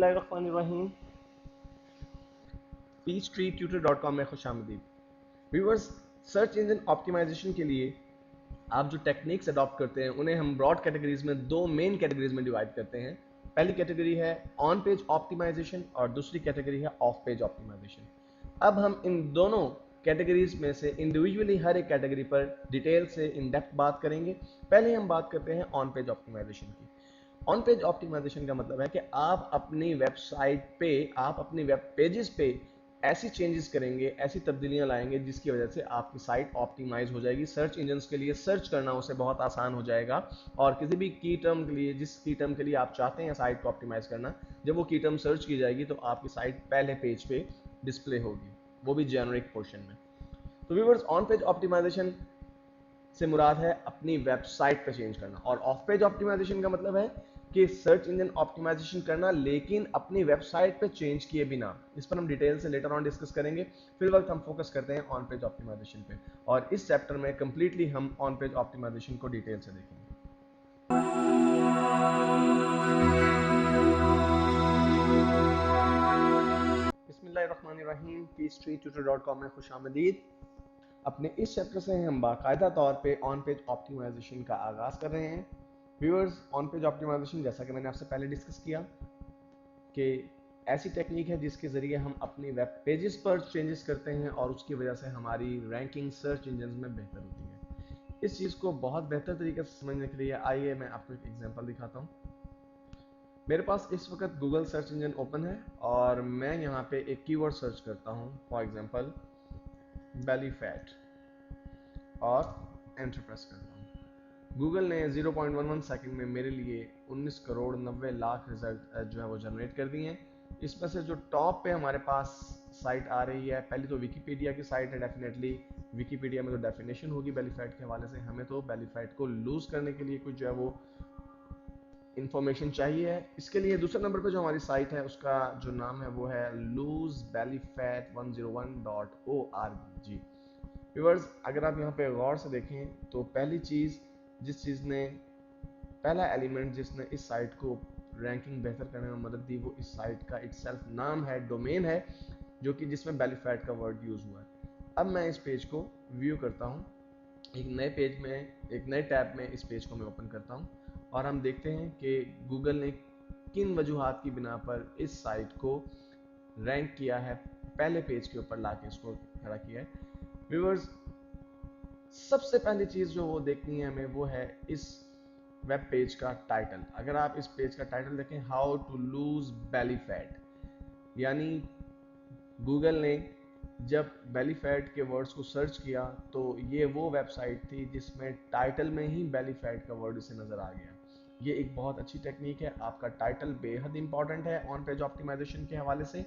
बिस्मिल्लाहिर्रहमानिर्रहीम। peachtreetutor.com में खुशामदीद। Viewers, search engine optimisation के लिए आप जो टेक्निक्स अडॉप्ट करते हैं उन्हें हम ब्रॉड कैटेगरीज में, दो मेन कैटेगरीज में डिवाइड करते हैं। पहली कैटेगरी है ऑन पेज ऑप्टिमाइजेशन और दूसरी कैटेगरी है ऑफ पेज ऑप्टिमाइजेशन। अब हम इन दोनों कैटेगरीज में से इंडिविजुअली हर एक कैटेगरी पर डिटेल से इन डेप्थ बात करेंगे। पहले हम बात करते हैं ऑन पेज ऑप्टिमाइजेशन की। ऑन पेज ऑप्टिमाइजेशन का मतलब है कि आप अपनी वेबसाइट पे, आप अपनी वेब पेजेस पे ऐसी चेंजेस करेंगे, ऐसी तब्दीलियां लाएंगे जिसकी वजह से आपकी साइट ऑप्टिमाइज हो जाएगी। सर्च इंजन्स के लिए सर्च करना उसे बहुत आसान हो जाएगा और किसी भी की टर्म के लिए, जिस की टर्म के लिए आप चाहते हैं साइट को ऑप्टिमाइज करना, जब वो की टर्म सर्च की जाएगी तो आपकी साइट पहले पेज पे डिस्प्ले होगी, वो भी जेनरिक पोर्शन में। तो व्यूअर्स, ऑन पेज ऑप्टिमाइजेशन से मुराद है अपनी वेबसाइट पे चेंज करना, और ऑफ पेज ऑप्टिमाइजेशन का मतलब है कि सर्च इंजन ऑप्टिमाइजेशन करना लेकिन अपनी वेबसाइट पे चेंज किए बिना। इस पर हम डिटेल से लेटर ऑन डिस्कस करेंगे। फिर वक्त हम फोकस करते हैं ऑन पेज ऑप्टिमाइजेशन पे, और इस चैप्टर में कंप्लीटली हम ऑन पेज ऑप्टिमाइजेशन को डिटेल से देखेंगे। बिस्मिल्लाहिर्रहमानिर्रहीम। peachtreetutor.com में खुशामदीद। अपने इस चैप्टर से हम बाकायदा तौर पे ऑन पेज ऑप्टिमाइजेशन का आगाज़ कर रहे हैं। व्यूअर्स, ऑन पेज ऑप्टिमाइजेशन, जैसा कि मैंने आपसे पहले डिस्कस किया, कि ऐसी टेक्निक है जिसके ज़रिए हम अपनी वेब पेजेस पर चेंजेस करते हैं और उसकी वजह से हमारी रैंकिंग सर्च इंजन में बेहतर होती है। इस चीज़ को बहुत बेहतर तरीके से समझने के लिए आइए मैं आपको एक एग्जांपल दिखाता हूँ। मेरे पास इस वक्त गूगल सर्च इंजन ओपन है और मैं यहाँ पे एक कीवर्ड सर्च करता हूँ, फॉर एग्जांपल बेली फैट, और एंटर प्रेस करता हूँ। गूगल ने 0.11 सेकंड में मेरे लिए 19 करोड़ 90 लाख रिजल्ट जो है वो जनरेट कर दिए हैं। इसमें से जो टॉप पे हमारे पास साइट आ रही है, पहली तो विकीपीडिया की साइट है। डेफिनेटली विकीपीडिया में तो डेफिनेशन होगी बेली फैट के हवाले से, हमें तो बेली फैट को लूज करने के लिए कुछ जो है वो इंफॉर्मेशन चाहिए है। इसके लिए दूसरे नंबर पे जो हमारी साइट है उसका जो नाम है वो है loosebellyfat101.org। व्यूअर्स, अगर आप यहाँ पे गौर से देखें तो पहली चीज़, जिस चीज़ ने, पहला एलिमेंट जिसने इस साइट को रैंकिंग बेहतर करने में मदद दी, वो इस साइट का इटसेल्फ नाम है, डोमेन है, जो कि जिसमें बेली फैट का वर्ड यूज़ हुआ है। अब मैं इस पेज को व्यू करता हूँ, एक नए पेज में, एक नए टैब में इस पेज को मैं ओपन करता हूँ, और हम देखते हैं कि गूगल ने किन वजूहात की बिना पर इस साइट को रैंक किया है, पहले पेज के ऊपर लाके इसको खड़ा किया है। व्यूअर्स, सबसे पहली चीज़ जो वो देखनी है हमें, वो है इस वेब पेज का टाइटल। अगर आप इस पेज का टाइटल देखें, how to lose belly fat, यानी गूगल ने जब बेली फैट के वर्ड्स को सर्च किया तो ये वो वेबसाइट थी जिसमें टाइटल में ही बेली फैट का वर्ड इसे नज़र आ गया। ये एक बहुत अच्छी टेक्निक है। आपका टाइटल बेहद इंपॉर्टेंट है ऑन पेज ऑप्टिमाइजेशन के हवाले से,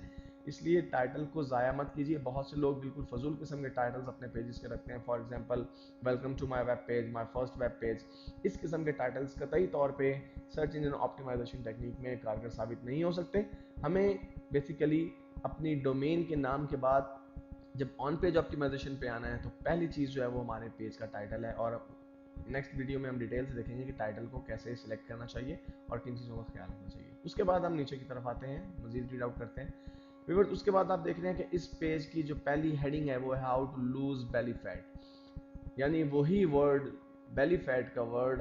इसलिए टाइटल को ज़ाया मत कीजिए। बहुत से लोग बिल्कुल फजूल किस्म के टाइटल्स अपने पेजेस के रखते हैं, for example welcome to my web page, my first web page. इस किस्म के टाइटल्स कतई तौर पे सर्च इंजन ऑप्टिमाइजेशन टेक्निक में कारगर साबित नहीं हो सकते। हमें बेसिकली अपनी डोमेन के नाम के बाद जब ऑन पेज ऑप्टिमाइजेशन पे आना है तो पहली चीज़ जो है वो हमारे पेज का टाइटल है, और नेक्स्ट वीडियो में हम डिटेल से देखेंगे कि टाइटल को कैसे सिलेक्ट करना चाहिए और किन चीज़ों का ख्याल रखना चाहिए। उसके बाद हम नीचे की तरफ आते हैं, मजीद रीड आउट करते हैं। व्यूअर्स, उसके बाद आप देख रहे हैं कि इस पेज की जो पहली हेडिंग है वो है how to lose belly fat, यानी वही वर्ड, बेली फैट का वर्ड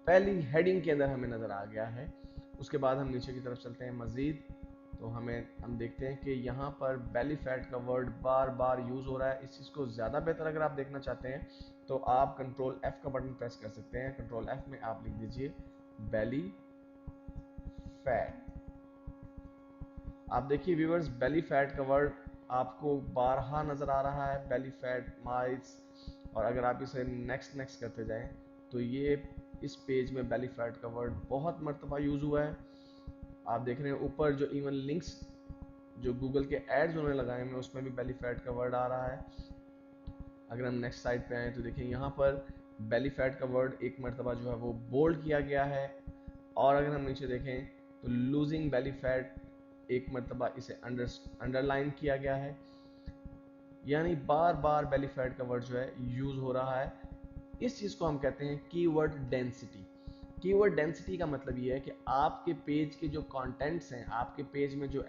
पहली हेडिंग के अंदर हमें नज़र आ गया है। उसके बाद हम नीचे की तरफ चलते हैं मज़ीद, तो हम देखते हैं कि यहाँ पर बेली फैट का वर्ड बार बार यूज़ हो रहा है। इस चीज़ को ज़्यादा बेहतर अगर आप देखना चाहते हैं तो आप कंट्रोल F का बटन प्रेस कर सकते हैं। कंट्रोल F में आप लिख दीजिए बेली फैट। आप देखिए व्यूअर्स, बेली फैट का वर्ड आपको बारहा नज़र आ रहा है, बेली फैट, माइस, और अगर आप इसे नेक्स्ट नेक्स्ट करते जाएं तो ये इस पेज में बेली फैट का वर्ड बहुत मरतबा यूज़ हुआ है। आप देख रहे हैं ऊपर जो इवन लिंक्स जो गूगल के एड्स उन्होंने लगाए हैं उसमें भी बेली फैट का वर्ड आ रहा है। अगर हम नेक्स्ट साइड पे आए तो देखिए यहाँ पर बेली फैट का वर्ड एक मरतबा जो है वो बोल्ड किया गया है, और अगर हम नीचे देखें तो लूजिंग बेली फैट एक मरतबा इसे अंडरलाइन किया गया है, यानी बार बार बेली फैट का वर्ड जो है यूज़ हो रहा है। इस चीज़ को हम कहते हैं कीवर्ड डेंसिटी। कीवर्ड डेंसिटी का मतलब ये है कि आपके पेज के जो कंटेंट्स हैं, आपके पेज में जो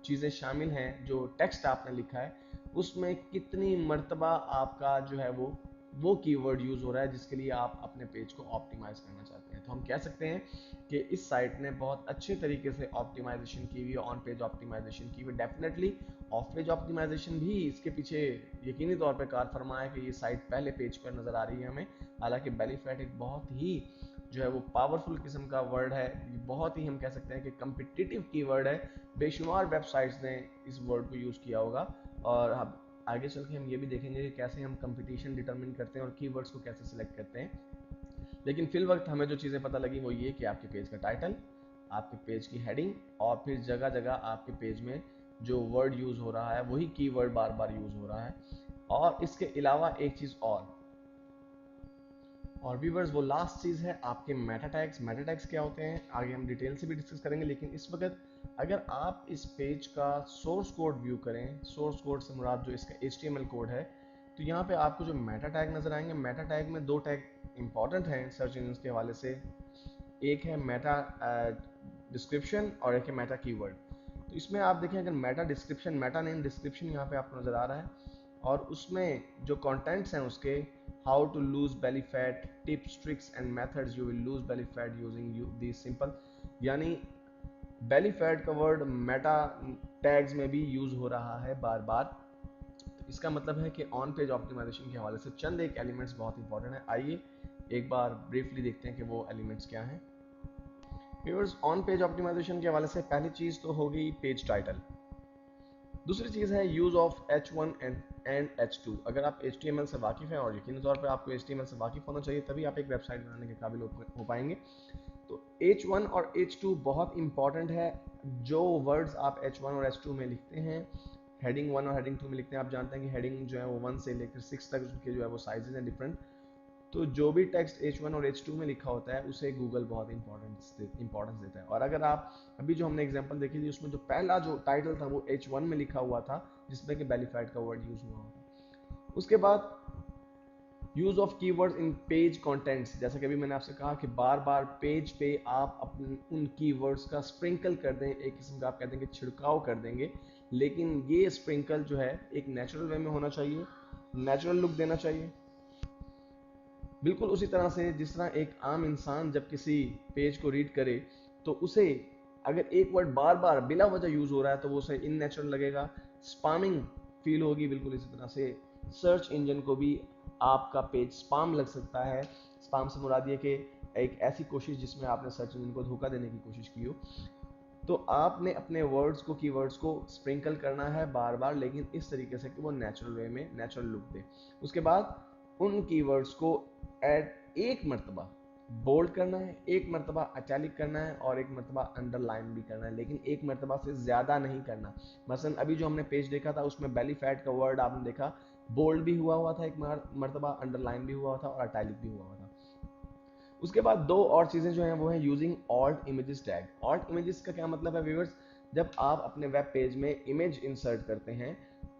चीज़ें शामिल हैं, जो टेक्स्ट आपने लिखा है, उसमें कितनी मर्तबा आपका जो है वो कीवर्ड यूज़ हो रहा है जिसके लिए आप अपने पेज को ऑप्टिमाइज करना चाहते हैं। तो हम कह सकते हैं कि इस साइट ने बहुत अच्छे तरीके से ऑप्टिमाइजेशन की हुई, ऑन पेज ऑप्टिमाइजेशन की हुई। डेफिनेटली ऑफ पेज ऑप्टिमाइजेशन भी इसके पीछे यकीनी तौर पे कार फरमा है कि ये साइट पहले पेज पर नज़र आ रही है हमें। हालांकि बेलीफैट एक बहुत ही जो है वो पावरफुल किस्म का वर्ड है, बहुत ही हम कह सकते हैं कि कम्पिटिटिव कीवर्ड है। बेशुमार वेबसाइट्स ने इस वर्ड को यूज़ किया होगा, और अब आगे चल के हम ये भी देखेंगे कि कैसे हम कंपटीशन डिटरमिन करते हैं और कीवर्ड्स को कैसे सिलेक्ट करते हैं। लेकिन फिल वक्त हमें जो चीज़ें पता लगी वो ये कि आपके पेज का टाइटल, आपके पेज की हेडिंग, और फिर जगह जगह आपके पेज में जो वर्ड यूज़ हो रहा है वही कीवर्ड बार बार यूज़ हो रहा है। और इसके अलावा एक चीज़ और व्यूवर्स, वो लास्ट चीज़ है आपके मेटा टैग्स। मेटा टैग्स क्या होते हैं आगे हम डिटेल से भी डिस्कस करेंगे, लेकिन इस वक्त अगर आप इस पेज का सोर्स कोड व्यू करें, सोर्स कोड से मुराद जो इसका HTML कोड है, तो यहाँ पे आपको जो मेटा टैग नज़र आएंगे, मेटा टैग में दो टैग इंपॉर्टेंट हैं सर्च इंजन के हवाले से। एक है मेटा डिस्क्रिप्शन और एक है मेटा कीवर्ड। तो इसमें आप देखें, अगर Meta description, Meta name description यहाँ पे आपको नज़र आ रहा है, और उसमें जो कंटेंट्स हैं उसके how to lose belly fat, tips, tricks and methods you will lose belly fat using this simple, यानी बेली फैट का वर्ड मेटा टैग्स में भी यूज हो रहा है बार बार। तो इसका मतलब है कि ऑन पेज ऑप्टिमाइजेशन के हवाले से चंद एक एलिमेंट्स बहुत इंपॉर्टेंट है। आइए एक बार ब्रीफली देखते हैं कि वो एलिमेंट्स क्या हैं। व्यूअर्स, ऑन पेज ऑप्टिमाइजेशन के हवाले से पहली चीज़ तो हो गई पेज टाइटल। दूसरी चीज़ है use of H1 and H2। अगर आप HTML से वाकिफ़ हैं, और यकीनी तौर पर आपको HTML से वाकिफ़ होना चाहिए, तभी आप एक वेबसाइट बनाने के काबिल हो पाएंगे। तो H1 और H2 बहुत इंपॉर्टेंट है। जो वर्ड्स आप H1 और H2 में लिखते हैं, हेडिंग 1 और हेडिंग 2 में लिखते हैं, आप जानते हैं कि हेडिंग जो है वो 1 से लेकर 6 तक उसके जो है वो साइजेज हैं डिफरेंट। तो जो भी टेक्स्ट H1 और H2 में लिखा होता है उसे गूगल बहुत इंपॉर्टेंस देता है। और अगर आप अभी जो हमने एग्जांपल देखी थी उसमें जो पहला जो टाइटल था वो H1 में लिखा हुआ था, जिसमें कि बेलीफाइड का वर्ड यूज हुआ होता। उसके बाद use of keywords in page contents, जैसा कि अभी मैंने आपसे कहा कि बार बार पेज पे आप अपने उन कीवर्ड्स का स्प्रिंकल कर दें, एक किस्म का आप कहते हैं कि छिड़काव कर देंगे, लेकिन ये स्प्रिंकल जो है एक नेचुरल वे में होना चाहिए, नेचुरल लुक देना चाहिए। बिल्कुल उसी तरह से जिस तरह एक आम इंसान जब किसी पेज को रीड करे तो उसे अगर एक वर्ड बार बार बिला वजह यूज हो रहा है तो वो उसे इननेचुरल लगेगा, स्पामिंग फील होगी। बिल्कुल इसी तरह से सर्च इंजन को भी आपका पेज स्पाम लग सकता है। स्पाम से मुराद ये कि एक ऐसी कोशिश जिसमें आपने सर्च इंजन को धोखा देने की कोशिश की हो। तो आपने अपने वर्ड्स को, कीवर्ड्स को स्प्रिंकल करना है बार बार, लेकिन इस तरीके से कि वो नेचुरल वे में नेचुरल लुक दे। उसके बाद उन कीवर्ड्स को एक मरतबा बोल्ड करना है, एक मरतबा अटैलिक करना है, और एक मरतबा अंडरलाइन भी करना है, लेकिन एक मरतबा से ज़्यादा नहीं करना। मसलन अभी जो हमने पेज देखा था उसमें बेली फैट का वर्ड आपने देखा बोल्ड भी हुआ था एक मरतबा, अंडरलाइन भी हुआ था और अटैलिक भी हुआ था। उसके बाद दो और चीज़ें जो हैं वो है using alt images tag. Alt images का क्या मतलब है व्यूअर्स, जब आप अपने वेब पेज में इमेज इंसर्ट करते हैं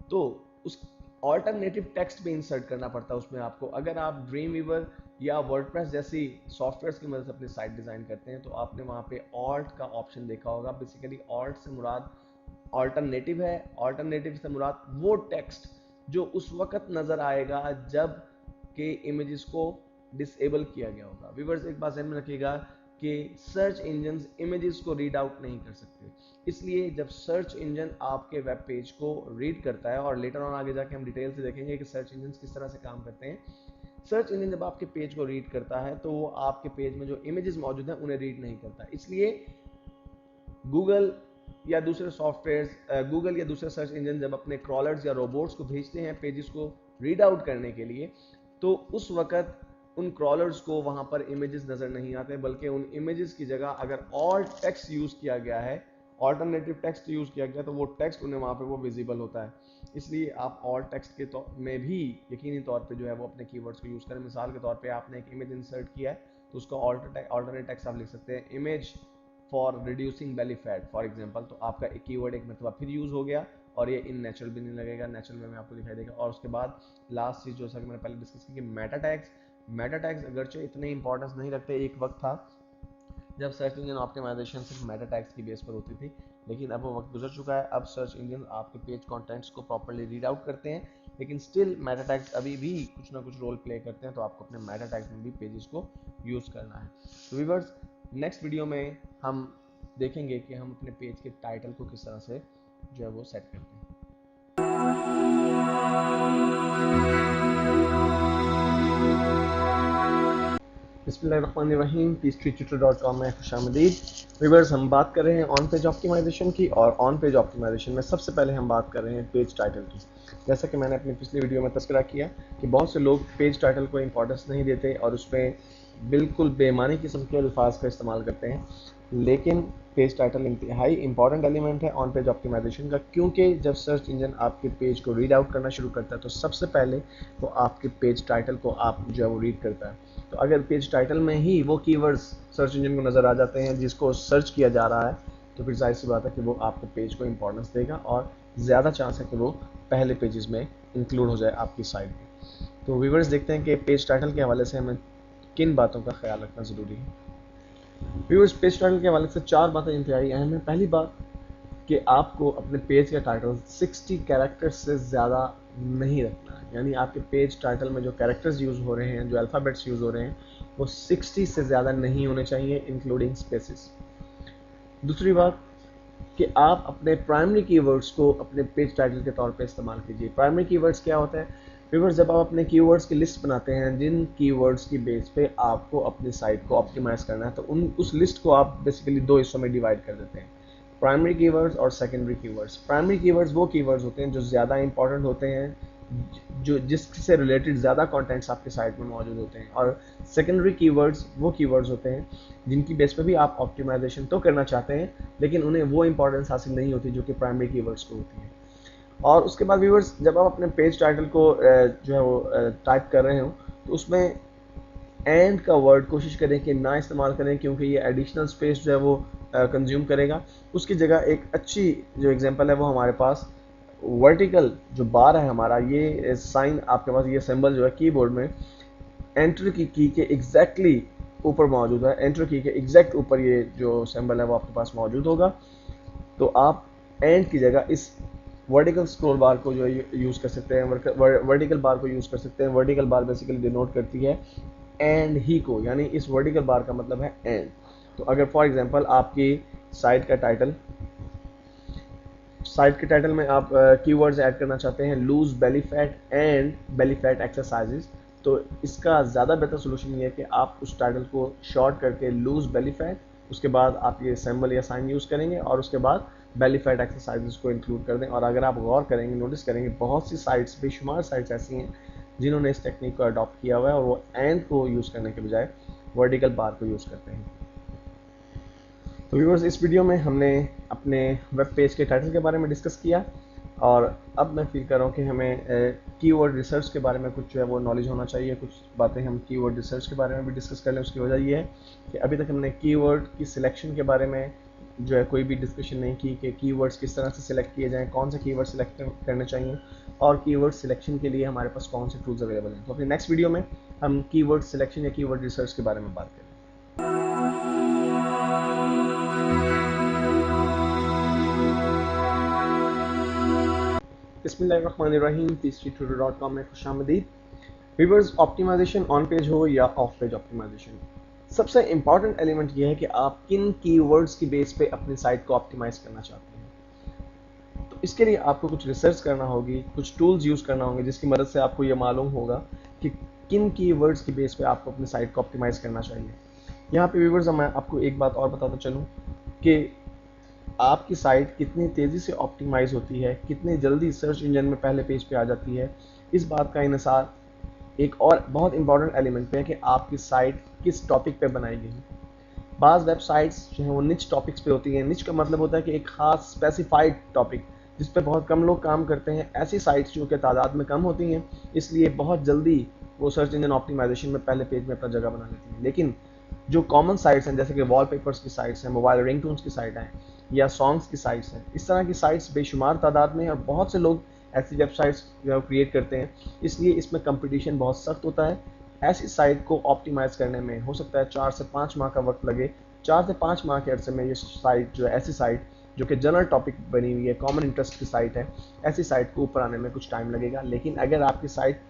तो उस ऑल्टरनेटिव टेक्स्ट भी इंसर्ट करना पड़ता है उसमें आपको। अगर आप ड्रीम वीवर या वर्डप्रेस जैसी सॉफ्टवेयर्स की मदद से अपनी साइट डिज़ाइन करते हैं तो आपने वहाँ पे ऑल्ट का ऑप्शन देखा होगा। बेसिकली ऑल्ट से मुराद ऑल्टरनेटिव है। ऑल्टरनेटिव से मुराद वो टेक्स्ट जो उस वक्त नज़र आएगा जब के इमेजेस को डिसेबल किया गया होगा। व्यूअर्स, एक बात ध्यान में रखिएगा कि सर्च इंजन इमेजेस को रीड आउट नहीं कर सकते, इसलिए जब सर्च इंजन आपके वेब पेज को रीड करता है, और लेटर ऑन आगे जाके हम डिटेल से देखेंगे कि सर्च इंजन किस तरह से काम करते हैं। सर्च इंजन जब आपके पेज को रीड करता है तो वो आपके पेज में जो इमेजेस मौजूद हैं उन्हें रीड नहीं करता। इसलिए गूगल या दूसरे सॉफ्टवेयर, गूगल या दूसरे सर्च इंजन जब अपने क्रॉलर्स या रोबोट्स को भेजते हैं पेजेस को रीड आउट करने के लिए, तो उस वक्त उन क्रॉलर्स को वहां पर इमेजेस नजर नहीं आते, बल्कि उन इमेजेस की जगह अगर ऑल टेक्स्ट यूज किया गया है, ऑल्टरनेटिव टेक्स्ट यूज किया गया, तो वो टेक्स्ट उन्हें वहां पे वो विजिबल होता है। इसलिए आप ऑल टेक्स्ट के में भी यकीनी तौर पे जो है वो अपने कीवर्ड्स को यूज करें। मिसाल के तौर पे आपने एक इमेज इंसर्ट किया है तो उसका ऑल्टरनेट टेक्स्ट आप लिख सकते हैं image for reducing belly fat for example. तो आपका एक कीवर्ड एक मरतबा फिर यूज हो गया और ये इन नेचुरल भी नहीं लगेगा, नेचुरल वे में आपको दिखाई देगा। और उसके बाद लास्ट चीज जो मैंने पहले डिस्कस की कि मेटा टैग्स। मेटा टैग्स अगरचे इतने इंपॉर्टेंस नहीं रखते, एक वक्त था जब सर्च इंजन ऑप्टिमाइजेशन सिर्फ मेटा टैग्स की बेस पर होती थी, लेकिन अब वो वक्त गुजर चुका है। अब सर्च इंजन आपके पेज कंटेंट्स को प्रॉपर्ली रीड आउट करते हैं, लेकिन स्टिल मेटा टैग्स अभी भी कुछ ना कुछ रोल प्ले करते हैं, तो आपको अपने मेटा टैग्स में भी पेजेस को यूज़ करना है। तो व्यूअर्स, नेक्स्ट वीडियो में हम देखेंगे कि हम अपने पेज के टाइटल को किस तरह से जो है वो सेट करते हैं। बिस्मिल्लाहिर्रहमानिर्रहीम, peacetree.com में खुशामदीद। व्यूअर्स, हम बात कर रहे हैं ऑन पेज ऑप्टिमाइजेशन की, और ऑन पेज ऑप्टिमाइजेशन में सबसे पहले हम बात कर रहे हैं पेज टाइटल की। जैसा कि मैंने अपनी पिछली वीडियो में तस्करा किया कि बहुत से लोग पेज टाइटल को इंपॉर्टेंस नहीं देते और उसमें बिल्कुल बेमानी किस्म के अल्फाज का इस्तेमाल करते हैं, लेकिन पेज टाइटल इंतहाई इंपॉर्टेंट एलिमेंट है ऑन पेज ऑप्टिमाइजेशन का, क्योंकि जब सर्च इंजन आपके पेज को रीड आउट करना शुरू करता है तो सबसे पहले वो आपके पेज टाइटल को आप जो है वो रीड करता है। तो अगर पेज टाइटल में ही वो कीवर्ड्स सर्च इंजन को नज़र आ जाते हैं जिसको सर्च किया जा रहा है, तो फिर जाहिर सी बात है कि वो आपके पेज को इंपॉर्टेंस देगा और ज़्यादा चांस है कि वो पहले पेजेस में इंक्लूड हो जाए आपकी साइट में। तो व्यूअर्स, देखते हैं कि पेज टाइटल के हवाले से हमें किन बातों का ख्याल रखना ज़रूरी है। व्यूअर्स, पेज टाइटल के हवाले से 4 बातें इंतहाई अहम है। पहली बात कि आपको अपने पेज का टाइटल 60 कैरेक्टर्स से ज़्यादा नहीं रखना है, यानी आपके पेज टाइटल में जो कैरेक्टर्स यूज़ हो रहे हैं, जो अल्फ़ाबेट्स यूज़ हो रहे हैं, वो 60 से ज़्यादा नहीं होने चाहिए, इंक्लूडिंग स्पेसेस। दूसरी बात कि आप अपने प्राइमरी कीवर्ड्स को अपने पेज टाइटल के तौर पे इस्तेमाल कीजिए। प्राइमरी कीवर्ड्स क्या होता है? व्यूअर्स, जब आप अपने कीवर्ड्स की लिस्ट बनाते हैं जिन कीवर्ड्स की बेस पे आपको अपनी साइट को ऑप्टिमाइज़ करना है, तो उस लिस्ट को आप बेसिकली 2 हिस्सों में डिवाइड कर देते हैं, प्राइमरी कीवर्ड्स और सेकेंडरी कीवर्ड्स। प्राइमरी कीवर्ड्स वो कीवर्ड्स होते हैं जो ज़्यादा इंपॉर्टेंट होते हैं, जो जिससे रिलेटेड ज़्यादा कंटेंट्स आपके साइट में मौजूद होते हैं, और सेकेंडरी कीवर्ड्स वो कीवर्ड्स होते हैं जिनकी बेस पे भी आप ऑप्टिमाइजेशन तो करना चाहते हैं, लेकिन उन्हें वो इंपॉर्टेंस हासिल नहीं होती जो कि प्राइमरी कीवर्ड्स को होती है। और उसके बाद व्यूअर्स, जब आप अपने पेज टाइटल को जो है वो टाइप कर रहे हो, तो उसमें एंड का वर्ड कोशिश करें कि ना इस्तेमाल करें, क्योंकि ये एडिशनल स्पेस जो है वो कंज्यूम करेगा। उसकी जगह एक अच्छी जो एग्जांपल है वो हमारे पास वर्टिकल जो बार है हमारा, ये साइन आपके पास, ये सिंबल जो है कीबोर्ड में एंटर की के एग्जैक्टली ऊपर मौजूद है। एंटर की के एग्जैक्ट ऊपर ये जो सिंबल है वो आपके पास मौजूद होगा। तो आप एंड की जगह इस वर्टिकल स्क्रॉल बार को जो यूज़ कर सकते हैं, वर्टिकल बार को यूज़ कर सकते हैं। वर्टिकल बार बेसिकली डिनोट करती है एंड ही को, यानी इस वर्टिकल बार का मतलब है एंड। तो अगर फॉर एग्जांपल आपकी साइट के टाइटल में आप कीवर्ड्स ऐड करना चाहते हैं lose belly fat and belly fat exercises, तो इसका ज़्यादा बेहतर सोल्यूशन ये है कि आप उस टाइटल को शॉर्ट करके लूज बेली फैट, उसके बाद आप ये सिंबल या साइन यूज़ करेंगे और उसके बाद बेली फैट एक्सरसाइजेज को इंक्लूड कर दें। और अगर आप गौर करेंगे, नोटिस करेंगे, बहुत सी साइट्स, बेशुमार साइट्स ऐसी हैं जिन्होंने इस टेक्निक को अडॉप्ट किया हुआ है और वो एंड को यूज़ करने के बजाय वर्टिकल बार को यूज़ करते हैं। तो व्यूअर्स, इस वीडियो में हमने अपने वेब पेज के टाइटल के बारे में डिस्कस किया, और अब मैं फील कर रहा हूँ कि हमें कीवर्ड रिसर्च के बारे में कुछ जो है वो नॉलेज होना चाहिए। कुछ बातें हम कीवर्ड रिसर्च के बारे में भी डिस्कस कर लें। उसकी वजह ये है कि अभी तक हमने कीवर्ड की सिलेक्शन के बारे में जो है कोई भी डिस्कशन नहीं की कि कीवर्ड्स किस तरह से सिलेक्ट किए जाएँ, कौन से कीवर्ड सिलेक्ट करने चाहिए, और कीवर्ड सिलेक्शन के लिए हमारे पास कौन से टूल्स अवेलेबल हैं। तो अपने नेक्स्ट वीडियो में हम कीवर्ड सिलेक्शन या कीवर्ड रिसर्च के बारे में बात करें। बिस्मिल्लाहिर्रहमानिर्रहीम, peacetree.com में खुशामदीद। व्यूअर्स, ऑप्टिमाइजेशन ऑन पेज हो या ऑफ पेज ऑप्टिमाइजेशन, सबसे इंपॉर्टेंट एलिमेंट ये है कि आप किन कीवर्ड्स की बेस पे अपनी साइट को ऑप्टिमाइज करना चाहते हैं। तो इसके लिए आपको कुछ रिसर्च करना होगी, कुछ टूल्स यूज़ करना होंगे जिसकी मदद से आपको ये मालूम होगा कि किन कीवर्ड्स की बेस पे आपको अपनी साइट को ऑप्टिमाइज करना चाहिए। यहाँ पे व्यूअर्स, मैं आपको एक बात और बताता चलूँ कि आपकी साइट कितनी तेज़ी से ऑप्टिमाइज़ होती है, कितनी जल्दी सर्च इंजन में पहले पेज पे आ जाती है, इस बात का इन्हिसार एक और बहुत इंपॉर्टेंट एलिमेंट पे है कि आपकी साइट किस टॉपिक पे बनाई गई है। बाज़ वेबसाइट्स जो हैं वो निच टॉपिक्स पे होती हैं। निच का मतलब होता है कि एक ख़ास स्पेसिफाइड टॉपिक जिस पे बहुत कम लोग काम करते हैं। ऐसी साइट्स जो कि तादाद में कम होती हैं, इसलिए बहुत जल्दी वो सर्च इंजन ऑप्टिमाइजेशन में पहले पेज में अपना जगह बना लेती हैं। लेकिन जो कॉमन साइट्स हैं, जैसे कि वॉलपेपर्स की साइट्स हैं, मोबाइल रिंगटोन्स की साइट हैं, या सॉन्ग्स की साइट्स हैं, इस तरह की साइट्स बेशुमार तादाद में, और बहुत से लोग ऐसी वेबसाइट्स जो क्रिएट करते हैं, इसलिए इसमें कंपटीशन बहुत सख्त होता है। ऐसी साइट को ऑप्टिमाइज़ करने में हो सकता है 4 से 5 माह का वक्त लगे 4 से 5 माह के अरसे में ये साइट जो है, ऐसी साइट जो कि जनरल टॉपिक बनी हुई है, कॉमन इंटरेस्ट की साइट है, ऐसी साइट को ऊपर आने में कुछ टाइम लगेगा। लेकिन अगर आपकी साइट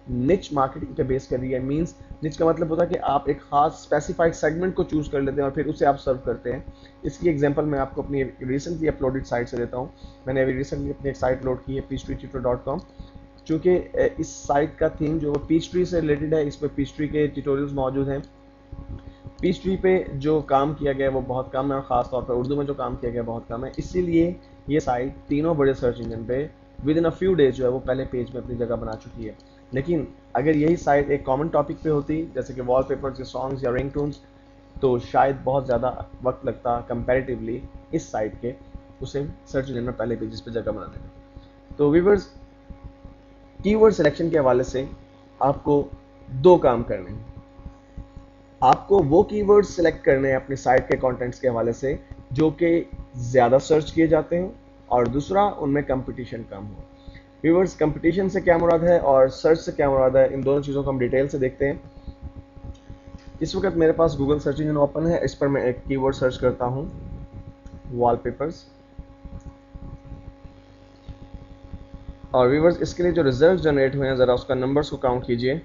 निच मार्केटिंग पे बेस कर रही है, मींस निच का मतलब होता है कि आप एक खास स्पेसिफाइड सेगमेंट को चूज कर लेते हैं और फिर उसे आप सर्व करते हैं। इसकी एग्जांपल मैं आपको अपनी रिसेंटली अपलोडेड साइट से देता हूँ। मैंने अभी रिसेंटली अपनी एक साइट अपलोड की है peachtreetutor.com। चूँकि इस साइट का थीम जो पीच ट्री से रिलेटेड है, इस पर पीच ट्री के ट्यूटोरियल्स मौजूद हैं। पीच ट्री पे जो काम किया गया है वो बहुत कम है और ख़ास तौर पर उर्दू में जो काम किया गया बहुत कम है, इसीलिए ये साइट तीनों बड़े सर्च इंजन पे with in a few days जो है वो पहले पेज में अपनी जगह बना चुकी है। लेकिन अगर यही साइट एक कॉमन टॉपिक पे होती, जैसे कि वॉलपेपर्स या सॉन्ग्स या रिंगटोन्स, तो शायद बहुत ज़्यादा वक्त लगता कंपैरेटिवली इस साइट के उसे सर्च इंजन में पहले पेजेस पे जगह बनाने में। तो व्यूअर्स, कीवर्ड सिलेक्शन के हवाले से आपको दो काम करने हैं। आपको वो कीवर्ड सिलेक्ट करने हैं अपनी साइट के कंटेंट्स के हवाले से जो कि ज़्यादा सर्च किए जाते हैं, और दूसरा उनमें कंपटीशन कम हो। व्यूअर्स, कंपटीशन से क्या मुराद है और सर्च से क्या मुराद है, इन दोनों चीज़ों को हम डिटेल से देखते हैं। इस वक्त मेरे पास गूगल सर्च इंजन ओपन है, इस पर मैं एक कीवर्ड सर्च करता हूँ, वॉलपेपर्स। और व्यूअर्स, इसके लिए जो रिजल्ट जनरेट हुए हैं ज़रा उसका नंबर्स को काउंट कीजिए।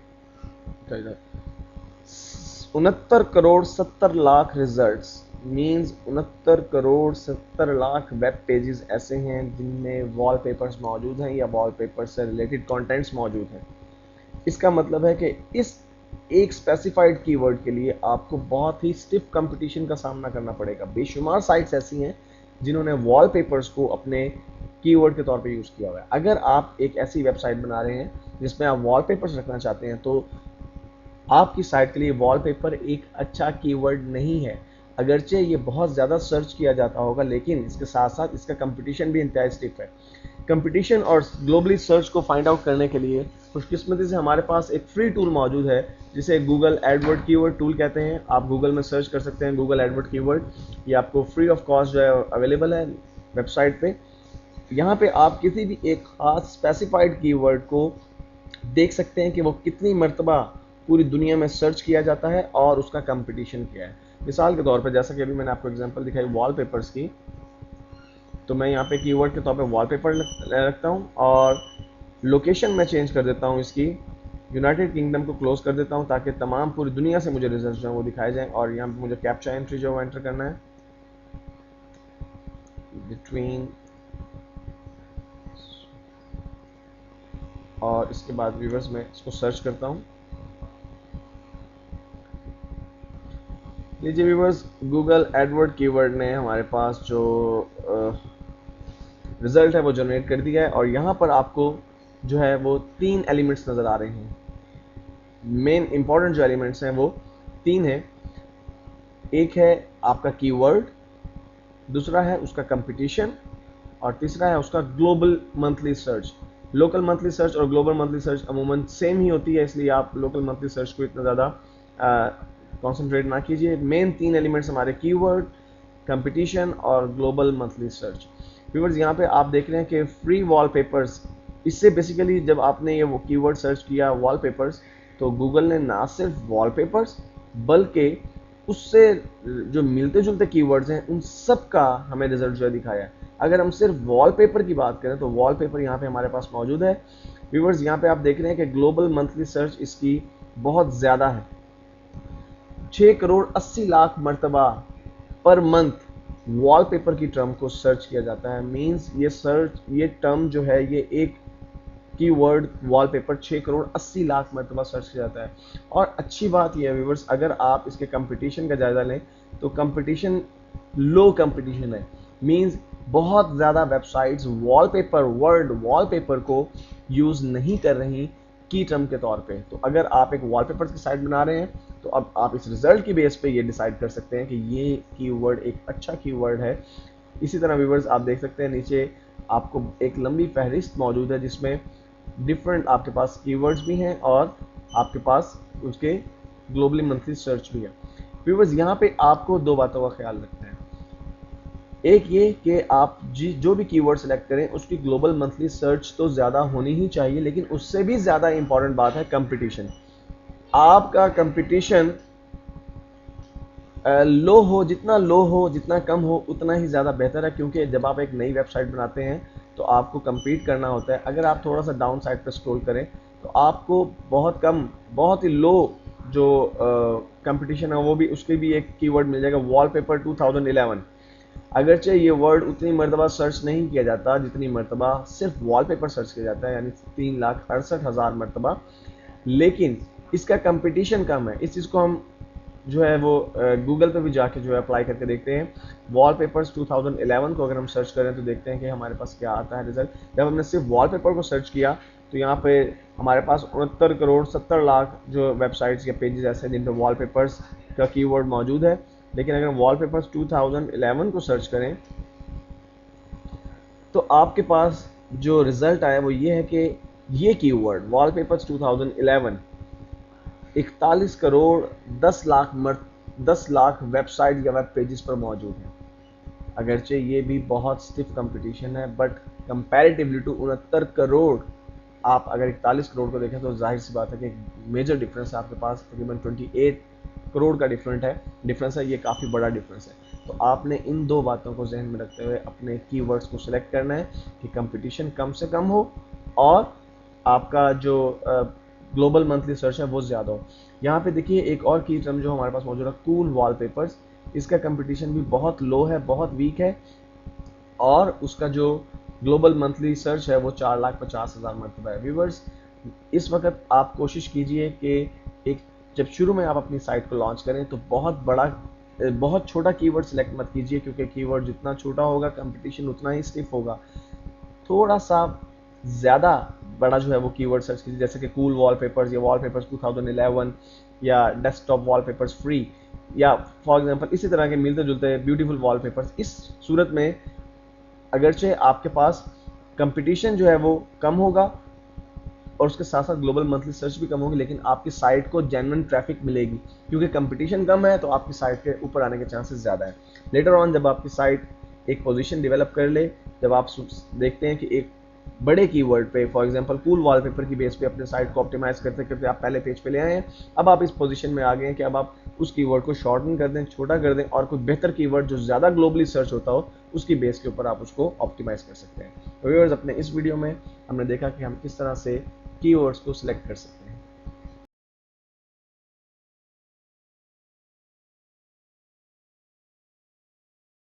69 crore 70 lakh results, means 69 crore 70 lakh web pages ऐसे हैं जिनमें वॉलपेपर्स मौजूद हैं या वॉलपेपर से रिलेटेड कंटेंट्स मौजूद हैं। इसका मतलब है कि इस एक स्पेसिफाइड कीवर्ड के लिए आपको बहुत ही स्टिफ कंपटीशन का सामना करना पड़ेगा। बेशुमार साइट्स ऐसी हैं जिन्होंने वॉलपेपर्स को अपने कीवर्ड के तौर पे यूज़ किया हुआ है। अगर आप एक ऐसी वेबसाइट बना रहे हैं जिसमें आप वॉलपेपर्स रखना चाहते हैं तो आपकी साइट के लिए वॉलपेपर एक अच्छा कीवर्ड नहीं है। अगरचे ये बहुत ज़्यादा सर्च किया जाता होगा, लेकिन इसके साथ साथ इसका कंपटीशन भी इंतहाई स्टिफ है। कंपटीशन और ग्लोबली सर्च को फाइंड आउट करने के लिए खुशकिस्मती से हमारे पास एक फ्री टूल मौजूद है जिसे गूगल एडवर्ड कीवर्ड टूल कहते हैं। आप गूगल में सर्च कर सकते हैं गूगल एडवर्ड कीवर्ड, ये आपको फ्री ऑफ कॉस्ट जो है अवेलेबल है वेबसाइट पे। यहाँ पे आप किसी भी एक खास स्पेसिफाइड कीवर्ड को देख सकते हैं कि वो कितनी मरतबा पूरी दुनिया में सर्च किया जाता है और उसका कंपटीशन क्या है। मिसाल के तौर पर, जैसा कि अभी मैंने आपको एग्जांपल दिखाई वॉलपेपर्स की, तो मैं यहाँ पे कीवर्ड के तौर पे वॉलपेपर रखता हूँ और लोकेशन में चेंज कर देता हूँ इसकी, यूनाइटेड किंगडम को क्लोज कर देता हूँ ताकि तमाम पूरी दुनिया से मुझे रिजल्ट जो है वो दिखाए जाएं। और यहाँ पे मुझे कैप्चा एंट्री जो है एंटर करना है, बिटवीन, और इसके बाद व्यूअर्स मैं इसको सर्च करता हूँ। लीजिए व्यूअर्स, गूगल एडवर्ड कीवर्ड ने हमारे पास जो रिजल्ट है वो जनरेट कर दिया है और यहाँ पर आपको जो है वो 3 एलिमेंट्स नज़र आ रहे हैं। मेन इंपॉर्टेंट जो एलिमेंट्स हैं वो 3 हैं। एक है आपका कीवर्ड, दूसरा है उसका कंपटीशन, और तीसरा है उसका global monthly search. Local monthly search और ग्लोबल मंथली सर्च अमूमन सेम ही होती है, इसलिए आप लोकल मंथली सर्च को इतना ज़्यादा कॉन्सेंट्रेट ना कीजिए। मेन 3 एलिमेंट्स हमारे कीवर्ड, कंपटीशन और ग्लोबल मंथली सर्च। व्यूअर्स, यहाँ पे आप देख रहे हैं कि फ्री वॉलपेपर्स, इससे बेसिकली जब आपने ये वो कीवर्ड सर्च किया वॉलपेपर्स, तो गूगल ने ना सिर्फ वॉलपेपर्स बल्कि उससे जो मिलते जुलते कीवर्ड्स हैं उन सब का हमें रिजल्ट जो है दिखाया है। अगर हम सिर्फ वॉलपेपर की बात करें तो वॉलपेपर यहाँ पे हमारे पास मौजूद है। व्यूअर्स, यहाँ पे आप देख रहे हैं कि ग्लोबल मंथली सर्च इसकी बहुत ज़्यादा है, 6 करोड़ 80 लाख मरतबा पर मंथ वॉलपेपर की टर्म को सर्च किया जाता है। मींस ये टर्म जो है, ये एक कीवर्ड वॉलपेपर 6 करोड़ 80 लाख मरतबा सर्च किया जाता है। और अच्छी बात यह है व्यूअर्स, अगर आप इसके कंपटीशन का जायजा लें तो कंपटीशन लो कंपटीशन है। मींस बहुत ज़्यादा वेबसाइट्स वर्ल्ड वॉलपेपर को यूज़ नहीं कर रही की टर्म के तौर पे। तो अगर आप एक वॉलपेपर की साइट बना रहे हैं तो अब आप इस रिजल्ट की बेस पे ये डिसाइड कर सकते हैं कि ये कीवर्ड एक अच्छा कीवर्ड है। इसी तरह व्यूअर्स, आप देख सकते हैं नीचे आपको एक लंबी फहरिस्त मौजूद है जिसमें डिफरेंट आपके पास कीवर्ड्स भी हैं और आपके पास उसके ग्लोबली मंथली सर्च भी है। व्यूअर्स, यहाँ पे आपको 2 बातों का ख्याल रखना है। एक ये कि आप जो भी कीवर्ड सेलेक्ट करें उसकी ग्लोबल मंथली सर्च तो ज़्यादा होनी ही चाहिए, लेकिन उससे भी ज़्यादा इंपॉर्टेंट बात है कंपटीशन। आपका कंपटीशन लो हो, जितना लो हो, जितना कम हो उतना ही ज़्यादा बेहतर है, क्योंकि जब आप एक नई वेबसाइट बनाते हैं तो आपको compete करना होता है। अगर आप थोड़ा सा डाउन साइड पर स्क्रॉल करें तो आपको बहुत कम, बहुत ही लो जो कंपटीशन है वो भी, उसके भी एक कीवर्ड मिल जाएगा, वॉलपेपर 2011। अगरचे ये वर्ड उतनी मरतबा सर्च नहीं किया जाता जितनी मरतबा सिर्फ वॉलपेपर सर्च किया जाता है, यानी 3,68,000 मरतबा, लेकिन इसका कंपटीशन कम है। इस चीज़ को हम जो है वो गूगल पे भी जाके जो है अप्लाई करके देखते हैं। वॉलपेपर्स 2011 को अगर हम सर्च करें तो देखते हैं कि हमारे पास क्या आता है रिजल्ट। जब हमने सिर्फ वॉलपेपर को सर्च किया तो यहाँ पे हमारे पास 69,70,00,000 जो वेबसाइट्स या पेजेस ऐसे हैं जिन पर वॉलपेपर्स का कीवर्ड मौजूद है। लेकिन अगर वॉलपेपर्स 2011 को सर्च करें तो आपके पास जो रिजल्ट आया वो ये है कि ये keyword wallpapers 2011 41 crore 10 lakh website या वेब पेजेस पर मौजूद है। अगरचे ये भी बहुत स्टिफ कंपटीशन है, बट कंपैरेटिवली टू 69 करोड़, आप अगर 41 करोड़ को देखें तो जाहिर सी बात है कि एक मेजर डिफरेंस है आपके पास, तकरीबन 28 करोड़ का डिफरेंस है। ये काफ़ी बड़ा डिफरेंस है। तो आपने इन दो बातों को जहन में रखते हुए अपने कीवर्ड्स को सिलेक्ट करना है कि कंपटीशन कम से कम हो और आपका जो ग्लोबल मंथली सर्च है वो ज़्यादा हो। यहाँ पे देखिए एक और की टर्म जो हमारे पास मौजूद है, कूल वॉलपेपर्स। इसका कंपटीशन भी बहुत लो है, बहुत वीक है, और उसका जो ग्लोबल मंथली सर्च है वो 4,50,000 मरतबा है। व्यूवर्स, इस वक्त आप कोशिश कीजिए कि एक, जब शुरू में आप अपनी साइट को लॉन्च करें तो बहुत छोटा कीवर्ड सिलेक्ट मत कीजिए, क्योंकि कीवर्ड जितना छोटा होगा कंपटीशन उतना ही स्टिफ होगा। थोड़ा सा ज़्यादा बड़ा जो है वो कीवर्ड सर्च कीजिए, जैसे कि कूल वॉलपेपर्स या वॉलपेपर्स 2011 या डेस्कटॉप वॉलपेपर्स फ्री, या फॉर एग्जांपल इसी तरह के मिलते जुलते ब्यूटीफुल वॉलपेपर्स। इस सूरत में अगरचे आपके पास कंपटीशन जो है वो कम होगा और उसके साथ साथ ग्लोबल मंथली सर्च भी कम होगी, लेकिन आपकी साइट को जेन्युइन ट्रैफिक मिलेगी, क्योंकि कंपटीशन कम है तो आपकी साइट के ऊपर आने के चांसेस ज़्यादा है। लेटर ऑन जब आपकी साइट एक पोजीशन डेवलप कर ले, जब आप देखते हैं कि एक बड़े कीवर्ड पे, फॉर एग्जांपल कूल वॉलपेपर की बेस पे अपने साइट को ऑप्टिमाइज करते करते आप पहले पेज पे ले आए हैं, अब आप इस पोजीशन में आ गए हैं कि अब आप उस कीवर्ड को शॉर्टन कर दें, छोटा कर दें, और कोई बेहतर कीवर्ड जो ज़्यादा ग्लोबली सर्च होता हो उसकी बेस के ऊपर आप उसको ऑप्टिमाइज कर सकते हैं। तो व्यूअर्स, अपने इस वीडियो में हमने देखा कि हम किस तरह से कीवर्ड्स को सिलेक्ट कर सकते हैं।